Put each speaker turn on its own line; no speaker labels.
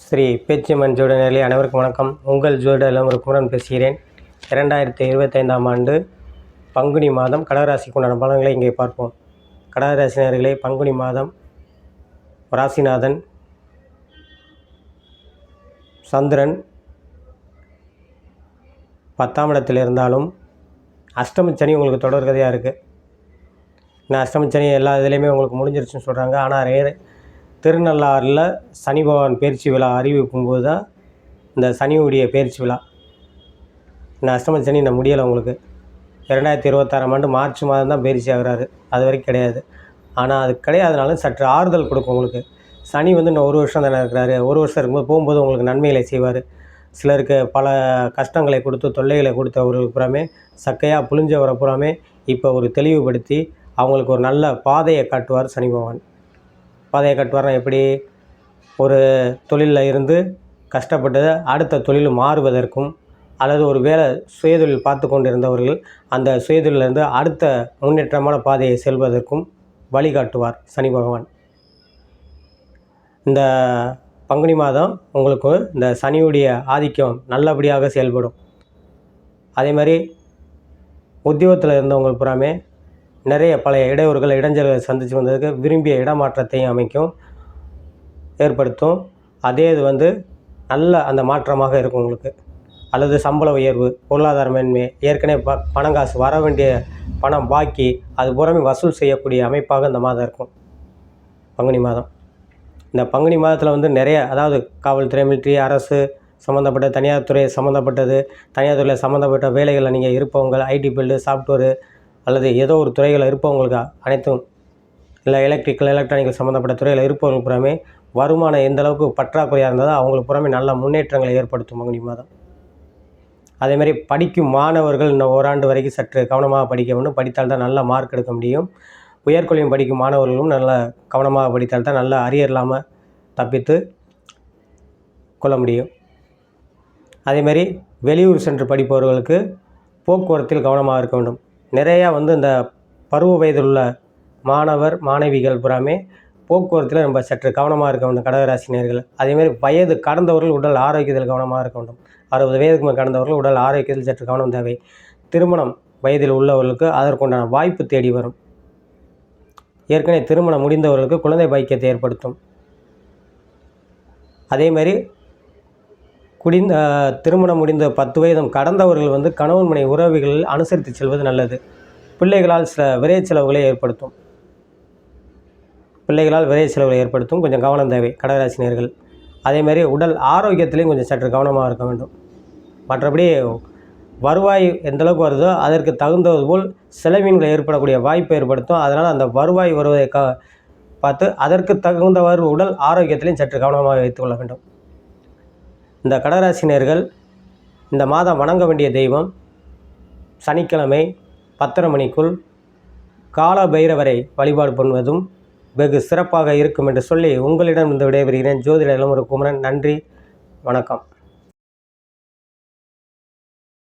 ஸ்ரீ பேச்சியம்மன் ஜோட நேரிலே அனைவருக்கும் வணக்கம். உங்கள் ஜோட ஒரு குமரன் பேசுகிறேன். 2025ஆம் ஆண்டு பங்குனி மாதம் கடகராசிக்கு உண்டான பலன்களை இங்கே பார்ப்போம். கடகராசினர்களே, பங்குனி மாதம் ராசிநாதன் சந்திரன் 10ஆம் இடத்தில் இருந்தாலும் அஷ்டமச்சனி உங்களுக்கு தொடர்கதையாக இருக்குது. நான் அஷ்டமச்சனி எல்லா இதுலேயுமே உங்களுக்கு முடிஞ்சிருச்சுன்னு சொல்கிறாங்க. ஆனால் திருநள்ளாறில் சனி பகவான் பயிற்சி விழா அறிவிக்கும் போது தான் இந்த சனியுடைய பயிற்சி விழா. இந்த அஷ்டம சனி இந்த முடியலை உங்களுக்கு. 2026ஆம் ஆண்டு மார்ச் மாதம் தான் பயிற்சி ஆகிறாரு. அது வரைக்கும் கிடையாது. ஆனால் அது கிடையாதுனாலும் சற்று ஆறுதல் கொடுக்கும் உங்களுக்கு. சனி இன்னும் 1 வருஷம் தானே இருக்கிறாரு. 1 வருஷம் இருக்கும்போது போகும்போது உங்களுக்கு நன்மைகளை செய்வார். சிலருக்கு பல கஷ்டங்களை கொடுத்து தொல்லைகளை கொடுத்தவர்களுக்கு புறாமே சக்கையாக புழிஞ்சவரை புறாமே இப்போ ஒரு தெளிவுபடுத்தி அவங்களுக்கு ஒரு நல்ல பாதையை காட்டுவார் சனி பகவான். பாதையை கட்டுவார்னா எப்படி? ஒரு தொழிலில் இருந்து கஷ்டப்பட்டு அடுத்த தொழில் மாறுவதற்கும், அல்லது ஒரு வேலை சுயதொழில் பார்த்து கொண்டு இருந்தவர்கள் அந்த சுயதொழிலிருந்து அடுத்த முன்னேற்றமான பாதையை செல்வதற்கும் வழிகாட்டுவார் சனி பகவான். இந்த பங்குனி மாதம் உங்களுக்கு இந்த சனியுடைய ஆதிக்கம் நல்லபடியாக செயல்படும். அதே மாதிரி உத்தியோகத்தில் இருந்தவங்களுக்கு புறாமே நிறைய பழைய இடையூறுகள் இடைஞ்சல்களை சந்தித்து வந்ததுக்கு விரும்பிய இடமாற்றத்தையும் அமைக்கும் ஏற்படுத்தும். அதே இது நல்ல அந்த மாற்றமாக இருக்கும் உங்களுக்கு. அல்லது சம்பள உயர்வு, பொருளாதார மேன்மை, ஏற்கனவே பணங்காசு வர வேண்டிய பணம் பாக்கி அது புறமே வசூல் செய்யக்கூடிய அமைப்பாக இந்த மாதம் இருக்கும் பங்குனி மாதம். இந்த பங்குனி மாதத்தில் நிறைய, அதாவது காவல்துறை, மிலிட்ரி, அரசு சம்மந்தப்பட்ட, தனியார் துறை சம்மந்தப்பட்டது, தனியார் துறையில் சம்மந்தப்பட்ட வேலைகளில் நீங்கள் இருப்பவங்க, ஐடி ஃபீல்டு, சாஃப்ட்வேரு அல்லது ஏதோ ஒரு துறைகளில் இருப்பவங்களுக்கு அனைத்தும், இல்லை எலக்ட்ரானிக்கல் சம்மந்தப்பட்ட துறையில் இருப்பவங்களுக்கு புறமே வருமானம் எந்த அளவுக்கு பற்றாக்குறையாக இருந்ததோ அவங்களுக்கு புறமே நல்ல முன்னேற்றங்களை ஏற்படுத்தும் பங்குனி மாதம். அதேமாதிரி படிக்கும் மாணவர்கள் இன்னும் ஓராண்டு வரைக்கும் சற்று கவனமாக படிக்க வேண்டும். படித்தால்தான் நல்ல மார்க் எடுக்க முடியும். உயர்கல்வியும் படிக்கும் மாணவர்களும் நல்ல கவனமாக படித்தால்தான் நல்ல அரியர் இல்லாமல் தப்பித்து கொள்ள முடியும். அதேமாதிரி வெளியூர் சென்று படிப்பவர்களுக்கு போக்குவரத்தில் கவனமாக இருக்க வேண்டும். நிறையா இந்த பருவ வயதில் உள்ள மாணவர் மாணவிகள் புறாமே போக்குவரத்தில் நம்ம சற்று கவனமாக இருக்க வேண்டும் கடகராசினியர்கள். அதேமாதிரி வயது கடந்தவர்கள் உடல் ஆரோக்கியத்தில் கவனமாக இருக்க வேண்டும். 60 வயதுக்கு கடந்தவர்கள் உடல் ஆரோக்கியத்தில் சற்று கவனம் தேவை. திருமணம் வயதில் உள்ளவர்களுக்கு அதற்குண்டான வாய்ப்பு தேடி வரும். ஏற்கனவே திருமணம் முடிந்தவர்களுக்கு குழந்தை பாக்கியத்தை ஏற்படுத்தும். அதேமாதிரி திருமணம் முடிந்த 10 வயதும் கடந்தவர்கள் கணவன் மனை உறவுகளில் அனுசரித்து செல்வது நல்லது. பிள்ளைகளால் சில விரை செலவுகளை ஏற்படுத்தும். கொஞ்சம் கவனம் தேவை கடகராசினியர்கள். அதேமாதிரி உடல் ஆரோக்கியத்திலையும் கொஞ்சம் சற்று கவனமாக இருக்க வேண்டும். மற்றபடி வருவாய் எந்தளவுக்கு வருதோ அதற்கு தகுந்தது போல் செலவினங்களை ஏற்படக்கூடிய வாய்ப்பை ஏற்படுத்தும். அதனால் அந்த வருவாய் வருவதை பார்த்து அதற்கு தகுந்தவாறு உடல் ஆரோக்கியத்திலையும் சற்று கவனமாக வைத்துக்கொள்ள வேண்டும். இந்த கடகராசினியர்கள் இந்த மாதம் வணங்க வேண்டிய தெய்வம் சனிக்கிழமை 10:30 மணிக்குள் கால பைரவரை வழிபாடு பண்ணுவதும் வெகு சிறப்பாக இருக்கும் என்று சொல்லி உங்களிடம் விடைபெறுகிறேன். ஜோதிட இளமுரு குமரன். நன்றி, வணக்கம்.